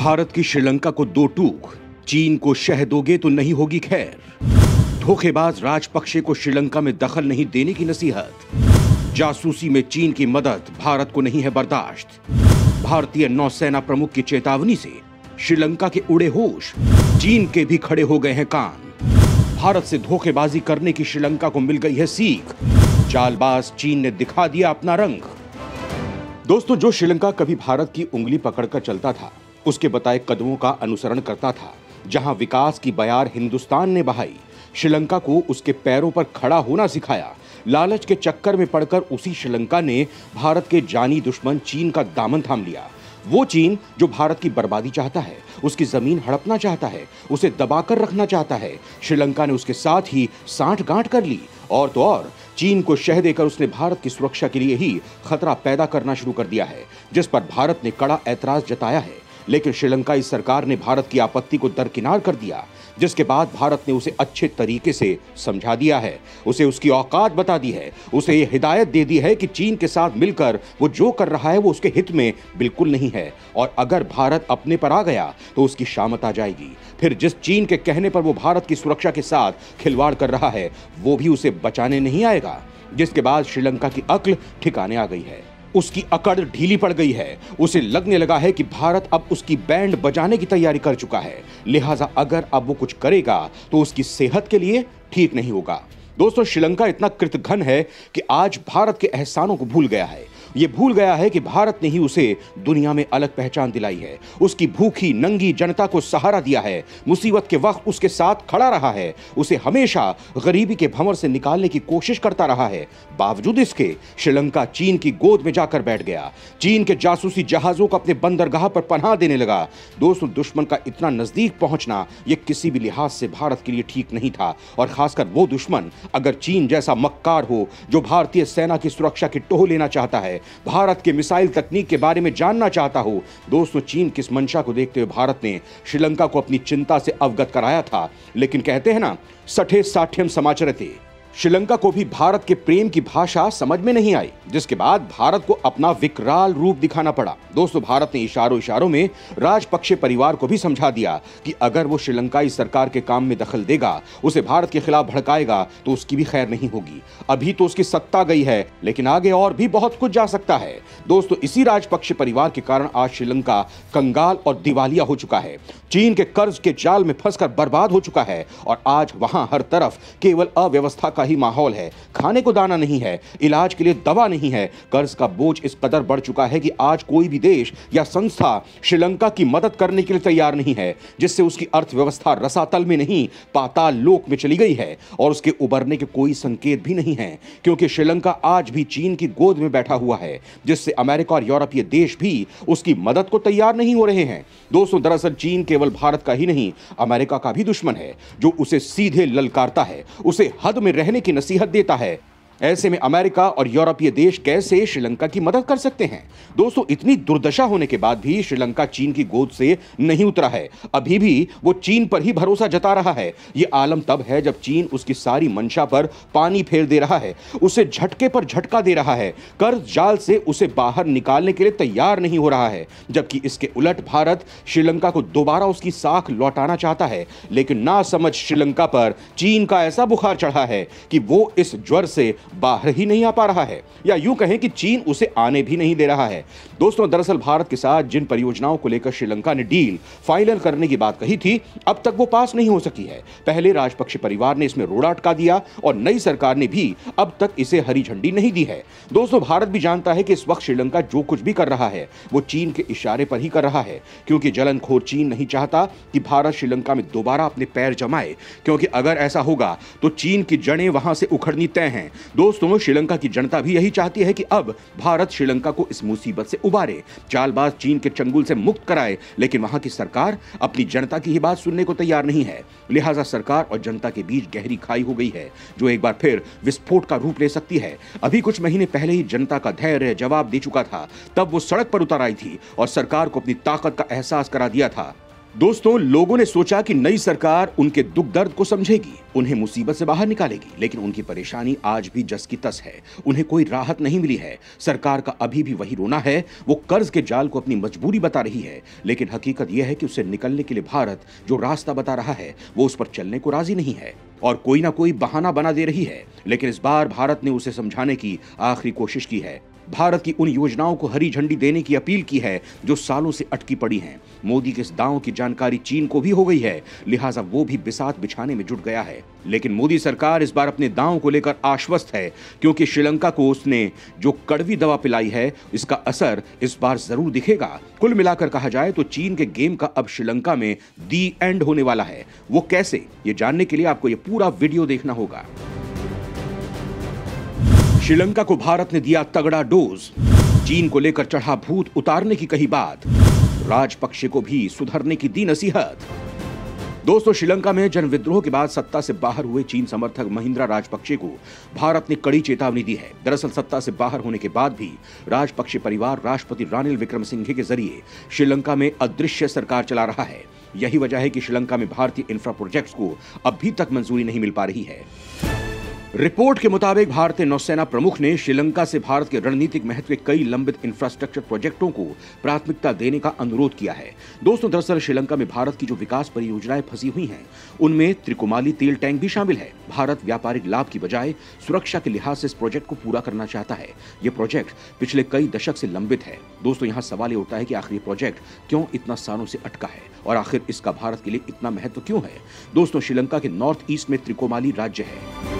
भारत की श्रीलंका को दो टूक, चीन को शह दोगे तो नहीं होगी खैर। धोखेबाज राजपक्षे को श्रीलंका में दखल नहीं देने की नसीहत। जासूसी में चीन की मदद भारत को नहीं है बर्दाश्त। भारतीय नौसेना प्रमुख की चेतावनी से श्रीलंका के उड़े होश, चीन के भी खड़े हो गए हैं कान। भारत से धोखेबाजी करने की श्रीलंका को मिल गई है सीख। चालबाज चीन ने दिखा दिया अपना रंग। दोस्तों, जो श्रीलंका कभी भारत की उंगली पकड़कर चलता था, उसके बताए कदमों का अनुसरण करता था, जहां विकास की बयार हिंदुस्तान ने बहाई, श्रीलंका को उसके पैरों पर खड़ा होना सिखाया। लालच के चक्कर में पड़कर उसी श्रीलंका ने भारत के जानी दुश्मन चीन का दामन थाम लिया। वो चीन जो भारत की बर्बादी चाहता है, उसकी जमीन हड़पना चाहता है, उसे दबाकर रखना चाहता है। श्रीलंका ने उसके साथ ही सांठ-गांठ कर ली। और तो और चीन को शह देकर उसने भारत की सुरक्षा के लिए ही खतरा पैदा करना शुरू कर दिया है, जिस पर भारत ने कड़ा ऐतराज जताया है। लेकिन श्रीलंकाई सरकार ने भारत की आपत्ति को दरकिनार कर दिया, जिसके बाद भारत ने उसे अच्छे तरीके से समझा दिया है, उसे उसकी औकात बता दी है, उसे ये हिदायत दे दी है कि चीन के साथ मिलकर वो जो कर रहा है वो उसके हित में बिल्कुल नहीं है। और अगर भारत अपने पर आ गया तो उसकी शामत आ जाएगी। फिर जिस चीन के कहने पर वो भारत की सुरक्षा के साथ खिलवाड़ कर रहा है, वो भी उसे बचाने नहीं आएगा। जिसके बाद श्रीलंका की अक्ल ठिकाने आ गई है, उसकी अकड़ ढीली पड़ गई है। उसे लगने लगा है कि भारत अब उसकी बैंड बजाने की तैयारी कर चुका है, लिहाजा अगर अब वो कुछ करेगा तो उसकी सेहत के लिए ठीक नहीं होगा। दोस्तों, श्रीलंका इतना कृतघ्न है कि आज भारत के एहसानों को भूल गया है। ये भूल गया है कि भारत ने ही उसे दुनिया में अलग पहचान दिलाई है, उसकी भूखी नंगी जनता को सहारा दिया है, मुसीबत के वक्त उसके साथ खड़ा रहा है, उसे हमेशा गरीबी के भंवर से निकालने की कोशिश करता रहा है। बावजूद इसके श्रीलंका चीन की गोद में जाकर बैठ गया, चीन के जासूसी जहाजों को अपने बंदरगाह पर पनाह देने लगा। दोस्तों, दुश्मन का इतना नजदीक पहुंचना यह किसी भी लिहाज से भारत के लिए ठीक नहीं था, और खासकर वो दुश्मन अगर चीन जैसा मक्कार हो जो भारतीय सेना की सुरक्षा की टोह लेना चाहता है, भारत के मिसाइल तकनीक के बारे में जानना चाहता हो। दोस्तों, चीन किस मंशा को देखते हुए भारत ने श्रीलंका को अपनी चिंता से अवगत कराया था। लेकिन कहते हैं ना, सठे साठ्यम समाचरते, श्रीलंका को भी भारत के प्रेम की भाषा समझ में नहीं आई, जिसके बाद भारत को अपना विकराल रूप दिखाना पड़ा। दोस्तों, भारत ने इशारों में राजपक्षे परिवार को भी समझा दिया कि अगर वो श्रीलंकाई सरकार के काम में दखल देगा, उसे भारत के खिलाफ भड़काएगा, तो उसकी भी खैर नहीं होगी। अभी तो उसकी सत्ता गई है, लेकिन आगे और भी बहुत कुछ जा सकता है। दोस्तों, इसी राजपक्षे परिवार के कारण आज श्रीलंका कंगाल और दिवालिया हो चुका है, चीन के कर्ज के जाल में फंसकर बर्बाद हो चुका है, और आज वहां हर तरफ केवल अव्यवस्था का ही माहौल है। खाने को दाना नहीं है, इलाज के लिए दवा नहीं है। कर्ज का बोझ इस कदर बढ़ चुका है कि आज कोई भी देश या संस्था श्रीलंका की मदद करने के लिए तैयार नहीं है, जिससे उसकी अर्थव्यवस्था रसातल में नहीं, पाताल लोक में चली गई है, और उसके उबरने के कोई संकेत भी नहीं है, क्योंकि श्रीलंका आज भी चीन की गोद में बैठा हुआ है, जिससे अमेरिका और यूरोपीय देश भी उसकी मदद को तैयार नहीं हो रहे हैं। दोस्तों, दरअसल चीन केवल भारत का ही नहीं, अमेरिका का भी दुश्मन है, जो उसे सीधे ललकारता है, उसे हद में रहने की नसीहत देता है। ऐसे में अमेरिका और यूरोपीय देश कैसे श्रीलंका की मदद कर सकते हैं? दोस्तों, इतनी दुर्दशा होने के बाद भी श्रीलंका चीन की गोद से नहीं उतरा है। अभी भी वो चीन पर ही भरोसा जता रहा है। ये आलम तब है जब चीन उसकी सारी मंशा पर पानी फेर दे रहा है, उसे झटके पर झटका दे रहा है, कर्ज जाल से उसे बाहर निकालने के लिए तैयार नहीं हो रहा है। जबकि इसके उलट भारत श्रीलंका को दोबारा उसकी साख लौटाना चाहता है, लेकिन ना समझ श्रीलंका पर चीन का ऐसा बुखार चढ़ा है कि वो इस ज्वर से बाहर ही नहीं आ पा रहा है, या यूं कहें कि चीन उसे आने भी नहीं दे रहा है। दोस्तों, दरअसल भारत के साथ जिन परियोजनाओं को लेकर श्रीलंका ने डील फाइनल करने की बात कही थी, अब तक वो पास नहीं हो सकी है। पहले राजपक्षे परिवार ने इसमें रोड़ा अटका दिया, और नई सरकार ने भी अब तक इसे हरी झंडी नहीं दी है। दोस्तों, भारत भी जानता है कि इस वक्त श्रीलंका जो कुछ भी कर रहा है वो चीन के इशारे पर ही कर रहा है, क्योंकि जलनखोर चीन नहीं चाहता कि भारत श्रीलंका में दोबारा अपने पैर जमाए, क्योंकि अगर ऐसा होगा तो चीन की जड़ें वहां से उखड़नी तय हैं। दोस्तों, श्रीलंका की जनता भी यही चाहती है कि अब भारत श्रीलंका को इस मुसीबत से उबारे, चालबाज चीन के चंगुल से मुक्त कराए, लेकिन वहां की सरकार अपनी जनता की ही बात सुनने को तैयार नहीं है। लिहाजा सरकार और जनता के बीच गहरी खाई हो गई है, जो एक बार फिर विस्फोट का रूप ले सकती है। अभी कुछ महीने पहले ही जनता का धैर्य जवाब दे चुका था, तब वो सड़क पर उतर आई थी और सरकार को अपनी ताकत का एहसास करा दिया था। दोस्तों, लोगों ने सोचा कि नई सरकार उनके दुख दर्द को समझेगी, उन्हें मुसीबत से बाहर निकालेगी, लेकिन उनकी परेशानी आज भी जस की तस है। उन्हें कोई राहत नहीं मिली है। सरकार का अभी भी वही रोना है। वो कर्ज के जाल को अपनी मजबूरी बता रही है, लेकिन हकीकत यह है कि उससे निकलने के लिए भारत जो रास्ता बता रहा है वो उस पर चलने को राजी नहीं है और कोई ना कोई बहाना बना दे रही है। लेकिन इस बार भारत ने उसे समझाने की आखिरी कोशिश की है। भारत की उन योजनाओं को हरी झंडी देने की अपील की है जो सालों से अटकी पड़ी हैं। मोदी के इस दांव की जानकारी चीन को भी हो गई है, लिहाजा वो भी बिसात बिछाने में जुट गया है। लेकिन मोदी सरकार इस बार अपने दांव को लेकर आश्वस्त है, क्योंकि श्रीलंका को उसने जो कड़वी दवा पिलाई है इसका असर इस बार जरूर दिखेगा। कुल मिलाकर कहा जाए तो चीन के गेम का अब श्रीलंका में दी एंड होने वाला है। वो कैसे, ये जानने के लिए आपको ये पूरा वीडियो देखना होगा। श्रीलंका को भारत ने दिया तगड़ा डोज, चीन को लेकर चढ़ा भूत उतारने की कही बात, राजपक्षे को भी सुधरने की दी नसीहत। दोस्तों, श्रीलंका में जन विद्रोह के बाद सत्ता से बाहर हुए चीन समर्थक महिंद्रा राजपक्षे को भारत ने कड़ी चेतावनी दी है। दरअसल सत्ता से बाहर होने के बाद भी राजपक्षे परिवार राष्ट्रपति रानिल विक्रमसिंघे के जरिए श्रीलंका में अदृश्य सरकार चला रहा है। यही वजह है कि श्रीलंका में भारतीय इंफ्रा प्रोजेक्ट्स को अभी तक मंजूरी नहीं मिल पा रही है। रिपोर्ट के मुताबिक भारतीय नौसेना प्रमुख ने श्रीलंका से भारत के रणनीतिक महत्व के कई लंबित इंफ्रास्ट्रक्चर प्रोजेक्टों को प्राथमिकता देने का अनुरोध किया है। दोस्तों, दरअसल श्रीलंका में भारत की जो विकास परियोजनाएं फंसी हुई हैं, उनमें त्रिकोमाली तेल टैंक भी शामिल है। भारत व्यापारिक लाभ की बजाय सुरक्षा के लिहाज से इस प्रोजेक्ट को पूरा करना चाहता है। ये प्रोजेक्ट पिछले कई दशक से लंबित है। दोस्तों, यहाँ सवाल ये उठता है कि आखिर ये प्रोजेक्ट क्यों इतना सालों से अटका है और आखिर इसका भारत के लिए इतना महत्व क्यों है। दोस्तों, श्रीलंका के नॉर्थ ईस्ट में त्रिकोमाली राज्य है।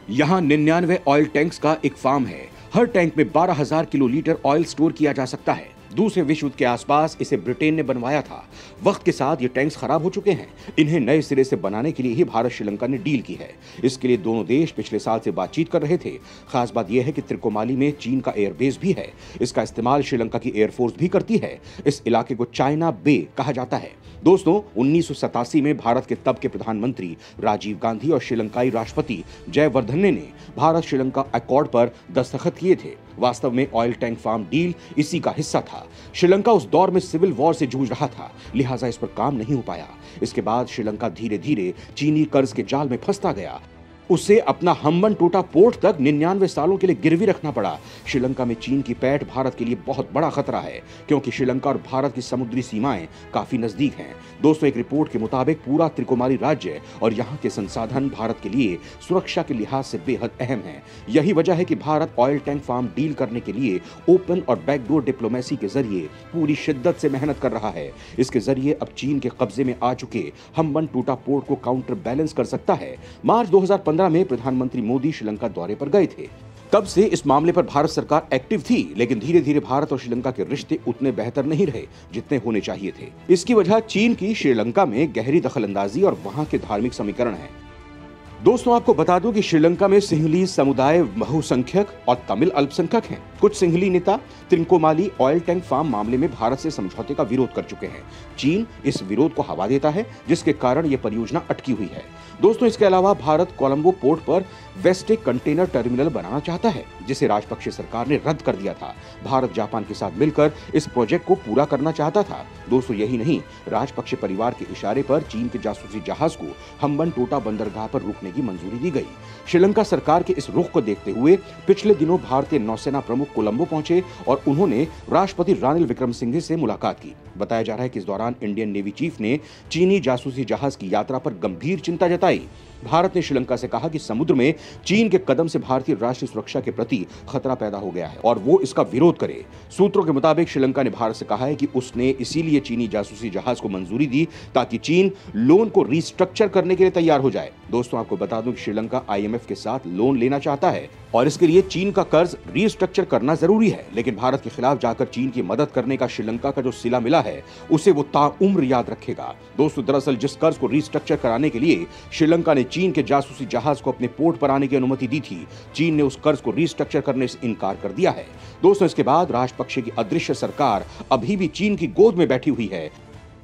यहाँ 99 ऑयल टैंक्स का एक फार्म है। हर टैंक में 12,000 किलोलीटर ऑयल स्टोर किया जा सकता है। दूसरे विश्व युद्ध के आसपास इसे ब्रिटेन ने बनवाया था। वक्त के साथ ये टैंक्स खराब हो चुके हैं। इन्हें नए सिरे से बनाने के लिए ही भारत श्रीलंका ने डील की है। इसके लिए दोनों देश पिछले साल से बातचीत कर रहे थे। खास बात यह है कि त्रिकोमाली में चीन का एयरबेस भी है। इसका इस्तेमाल श्रीलंका की एयरफोर्स भी करती है। इस इलाके को चाइना बे कहा जाता है। दोस्तों, 1987 में भारत के तब के प्रधानमंत्री राजीव गांधी और श्रीलंकाई राष्ट्रपति जयवर्धने ने भारत श्रीलंका अकॉर्ड पर दस्तखत किए थे। वास्तव में ऑयल टैंक फार्म डील इसी का हिस्सा था। श्रीलंका उस दौर में सिविल वॉर से जूझ रहा था, लिहाजा इस पर काम नहीं हो पाया। इसके बाद श्रीलंका धीरे धीरे चीनी कर्ज के जाल में फंसता गया। उसे अपना हम्बनटोटा पोर्ट तक 99 सालों के लिए गिरवी रखना पड़ा। श्रीलंका में चीन की पैठ भारत के लिए बहुत बड़ा खतरा है, क्योंकि श्रीलंका और भारत की समुद्री सीमाएं काफी नजदीक हैं। दोस्तों, एक रिपोर्ट के मुताबिक पूरा त्रिकोमाली राज्य और यहाँ के संसाधन भारत के लिए सुरक्षा के लिहाज से बेहद अहम है। यही वजह है कि Bharat oil tank farm deal करने के लिए ओपन और बैकडोर डिप्लोमेसी के जरिए पूरी शिद्दत से मेहनत कर रहा है। इसके जरिए अब चीन के कब्जे में आ चुके हम्बनटोटा पोर्ट को काउंटर बैलेंस कर सकता है। मार्च 2015 में प्रधानमंत्री मोदी श्रीलंका दौरे पर गए थे। तब से इस मामले पर भारत सरकार एक्टिव थी, लेकिन धीरे धीरे भारत और श्रीलंका के रिश्ते उतने बेहतर नहीं रहे जितने होने चाहिए थे। इसकी वजह चीन की श्रीलंका में गहरी दखलंदाजी और वहां के धार्मिक समीकरण है। दोस्तों, आपको बता दूं कि श्रीलंका में सिंहली समुदाय बहुसंख्यक और तमिल अल्पसंख्यक हैं। कुछ सिंहली नेता त्रिकोमाली ऑयल टैंक फार्म मामले में भारत से समझौते का विरोध कर चुके हैं। चीन इस विरोध को हवा देता है, जिसके कारण यह परियोजना अटकी हुई है। दोस्तों, इसके अलावा भारत कोलंबो पोर्ट पर वेस्टे कंटेनर टर्मिनल बनाना चाहता है, जिसे राजपक्षे सरकार ने रद्द कर दिया था। भारत जापान के साथ मिलकर इस प्रोजेक्ट को पूरा करना चाहता था। दोस्तों, यही नहीं, राजपक्षे परिवार के इशारे पर चीन के जासूसी जहाज को हम्बनटोटा बंदरगाह पर रुकने की मंजूरी दी गई। श्रीलंका सरकार के इस रुख को देखते हुए पिछले दिनों भारतीय नौसेना प्रमुख कोलंबो पहुंचे और उन्होंने राष्ट्रपति रानिल विक्रमसिंघे से मुलाकात की। बताया जा रहा है कि इस दौरान इंडियन नेवी चीफ ने चीनी जासूसी जहाज की यात्रा पर गंभीर चिंता जताई। भारत ने श्रीलंका से कहा कि समुद्र में चीन के कदम से भारतीय राष्ट्रीय सुरक्षा के प्रति खतरा पैदा हो गया है और वो इसका विरोध करे। सूत्रों के मुताबिक श्रीलंका ने भारत से कहा है कि उसने इसीलिए चीनी जासूसी जहाज को मंजूरी दी ताकि चीन लोन को रिस्ट्रक्चर करने के लिए तैयार हो जाए। दोस्तों, आपको बता दूं कि श्रीलंका IMF के साथ लोन लेना चाहता है और इसके लिए चीन का कर्ज रिस्ट्रक्चर करना जरूरी है। लेकिन भारत के खिलाफ जाकर चीन की मदद करने का श्रीलंका का जो सिला मिला है, उसे वो ताउम्र याद रखेगा। दोस्तों, दरअसल जिस कर्ज को रिस्ट्रक्चर कराने के लिए श्रीलंका ने चीन के जासूसी जहाज को अपने पोर्ट पर आने की अनुमति दी थी, चीन ने उस कर्ज को रिस्ट्रक्चर करने से इनकार कर दिया है। दोस्तों, इसके बाद राजपक्षे की अदृश्य सरकार अभी भी चीन की गोद में बैठी हुई है।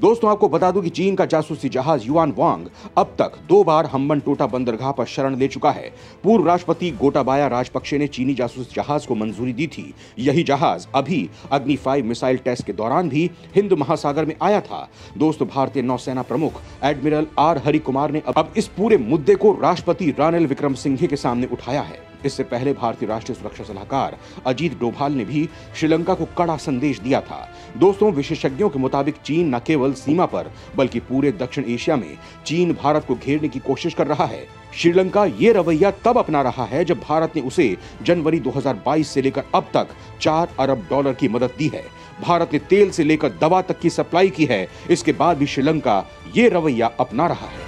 दोस्तों, आपको बता दूं कि चीन का जासूसी जहाज युआन वांग अब तक 2 बार हम्बनटोटा बंदरगाह पर शरण ले चुका है। पूर्व राष्ट्रपति गोटाबाया राजपक्षे ने चीनी जासूसी जहाज को मंजूरी दी थी। यही जहाज अभी अग्नि 5 मिसाइल टेस्ट के दौरान भी हिंद महासागर में आया था। दोस्तों, भारतीय नौसेना प्रमुख एडमिरल आर हरि कुमार ने अब इस पूरे मुद्दे को राष्ट्रपति रानिल विक्रमसिंघे के सामने उठाया है। इससे पहले भारतीय राष्ट्रीय सुरक्षा सलाहकार अजीत डोभाल ने भी श्रीलंका को कड़ा संदेश दिया था। दोस्तों, विशेषज्ञों के मुताबिक चीन न केवल सीमा पर बल्कि पूरे दक्षिण एशिया में चीन भारत को घेरने की कोशिश कर रहा है। श्रीलंका ये रवैया तब अपना रहा है जब भारत ने उसे जनवरी 2022 से लेकर अब तक $4 अरब की मदद दी है। भारत ने तेल से लेकर दवा तक की सप्लाई की है। इसके बाद भी श्रीलंका ये रवैया अपना रहा है।